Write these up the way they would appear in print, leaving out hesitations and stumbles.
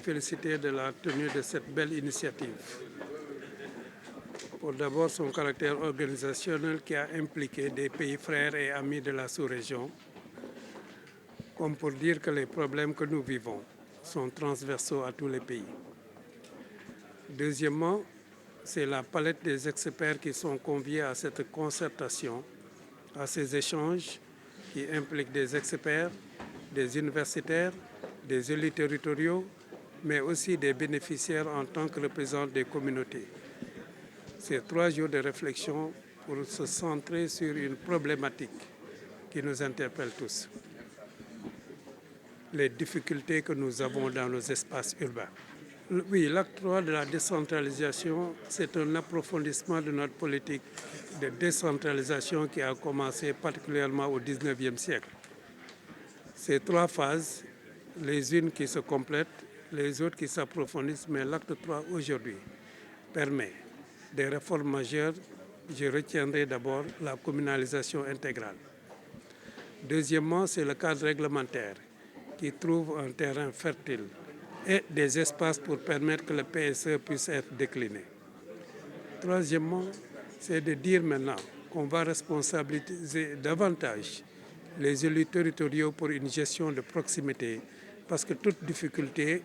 féliciter de la tenue de cette belle initiative. Pour d'abord son caractère organisationnel qui a impliqué des pays frères et amis de la sous-région, comme pour dire que les problèmes que nous vivons sont transversaux à tous les pays. Deuxièmement, c'est la palette des experts qui sont conviés à cette concertation, à ces échanges qui impliquent des experts, des universitaires, des élus territoriaux, mais aussi des bénéficiaires en tant que représentants des communautés. Ces 3 jours de réflexion pour se centrer sur une problématique qui nous interpelle tous. Les difficultés que nous avons dans nos espaces urbains. Oui, l'acte 3 de la décentralisation, c'est un approfondissement de notre politique de décentralisation qui a commencé particulièrement au XIXe siècle. Ces 3 phases, les unes qui se complètent, les autres qui s'approfondissent, mais l'acte 3 aujourd'hui permet des réformes majeures. Je retiendrai d'abord la communalisation intégrale. Deuxièmement, c'est le cadre réglementaire qui trouve un terrain fertile et des espaces pour permettre que le PSE puisse être décliné. Troisièmement, c'est de dire maintenant qu'on va responsabiliser davantage les élus territoriaux pour une gestion de proximité, parce que toute difficulté,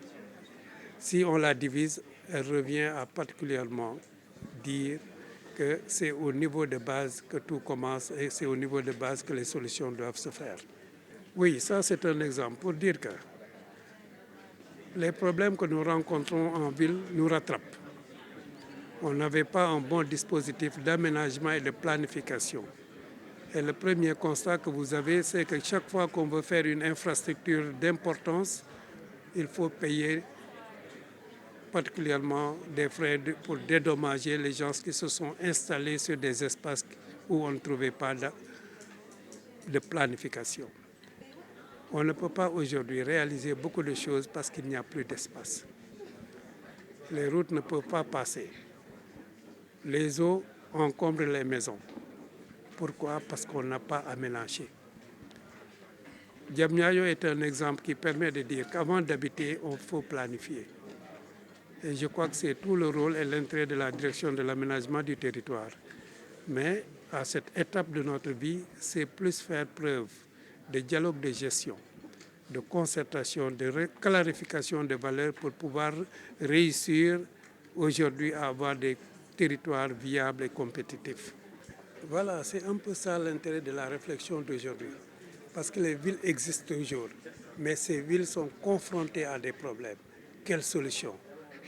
si on la divise, elle revient à particulièrement dire que c'est au niveau de base que tout commence et c'est au niveau de base que les solutions doivent se faire. Oui, ça c'est un exemple pour dire que les problèmes que nous rencontrons en ville nous rattrapent. On n'avait pas un bon dispositif d'aménagement et de planification. Et le premier constat que vous avez, c'est que chaque fois qu'on veut faire une infrastructure d'importance, il faut payer particulièrement des frais pour dédommager les gens qui se sont installés sur des espaces où on ne trouvait pas de planification. On ne peut pas aujourd'hui réaliser beaucoup de choses parce qu'il n'y a plus d'espace. Les routes ne peuvent pas passer. Les eaux encombrent les maisons. Pourquoi? Parce qu'on n'a pas aménagé. Diamniadio est un exemple qui permet de dire qu'avant d'habiter, il faut planifier. Et je crois que c'est tout le rôle et l'intérêt de la direction de l'aménagement du territoire. Mais à cette étape de notre vie, c'est plus faire preuve de dialogue de gestion, de concertation, de clarification des valeurs pour pouvoir réussir aujourd'hui à avoir des territoires viables et compétitifs. Voilà, c'est un peu ça l'intérêt de la réflexion d'aujourd'hui. Parce que les villes existent toujours, mais ces villes sont confrontées à des problèmes. Quelles solutions?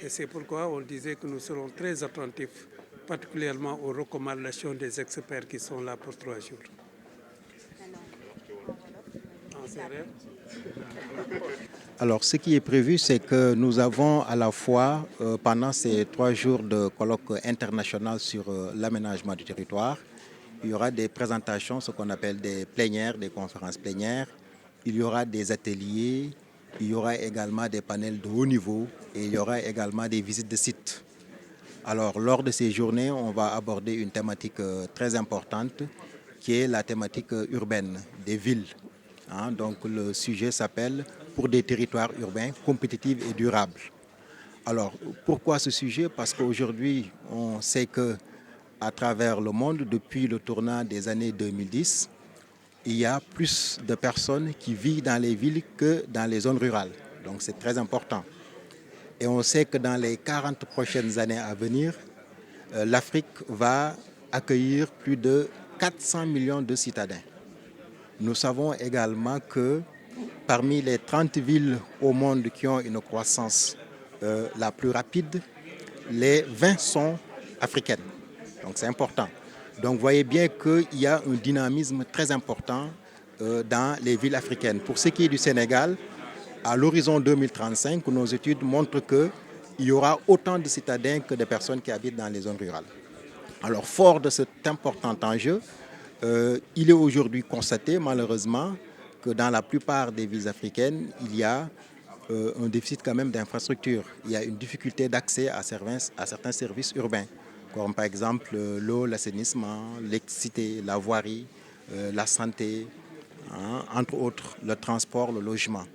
Et c'est pourquoi on disait que nous serons très attentifs, particulièrement aux recommandations des experts qui sont là pour 3 jours. Alors, ce qui est prévu, c'est que nous avons à la fois, pendant ces 3 jours de colloque international sur l'aménagement du territoire, il y aura des présentations, ce qu'on appelle des plénières, des conférences plénières. Il y aura des ateliers, il y aura également des panels de haut niveau et il y aura également des visites de sites. Alors, lors de ces journées, on va aborder une thématique très importante qui est la thématique urbaine des villes. Donc, le sujet s'appelle « Pour des territoires urbains compétitifs et durables ». Alors, pourquoi ce sujet? Parce qu'aujourd'hui, on sait que à travers le monde, depuis le tournant des années 2010, il y a plus de personnes qui vivent dans les villes que dans les zones rurales. Donc c'est très important. Et on sait que dans les 40 prochaines années à venir, l'Afrique va accueillir plus de 400 millions de citadins. Nous savons également que parmi les 30 villes au monde qui ont une croissance la plus rapide, les 20 sont africaines. Donc c'est important. Donc vous voyez bien qu'il y a un dynamisme très important dans les villes africaines. Pour ce qui est du Sénégal, à l'horizon 2035, nos études montrent qu'il y aura autant de citadins que de personnes qui habitent dans les zones rurales. Alors fort de cet important enjeu, il est aujourd'hui constaté malheureusement que dans la plupart des villes africaines, il y a un déficit quand même d'infrastructures. Il y a une difficulté d'accès à certains services urbains, comme par exemple l'eau, l'assainissement, l'électricité, la voirie, la santé, entre autres, le transport, le logement.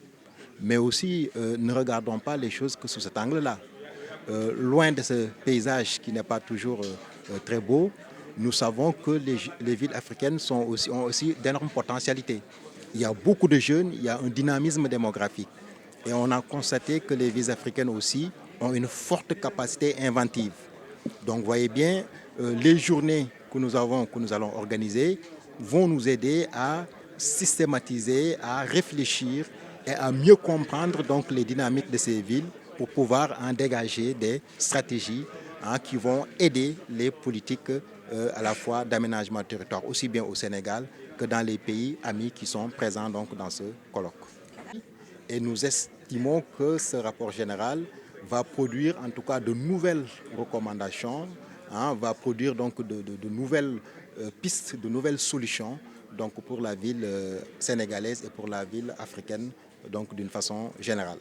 Mais aussi, ne regardons pas les choses que sous cet angle-là. Loin de ce paysage qui n'est pas toujours très beau, nous savons que les villes africaines ont aussi d'énormes potentialités. Il y a beaucoup de jeunes, il y a un dynamisme démographique. Et on a constaté que les villes africaines aussi ont une forte capacité inventive. Donc, vous voyez bien, les journées que nous allons organiser vont nous aider à systématiser, à réfléchir et à mieux comprendre donc les dynamiques de ces villes pour pouvoir en dégager des stratégies qui vont aider les politiques à la fois d'aménagement du territoire, aussi bien au Sénégal que dans les pays amis qui sont présents donc dans ce colloque. Et nous estimons que ce rapport général va produire en tout cas de nouvelles recommandations, va produire donc de nouvelles pistes, de nouvelles solutions donc pour la ville sénégalaise et pour la ville africaine donc d'une façon générale.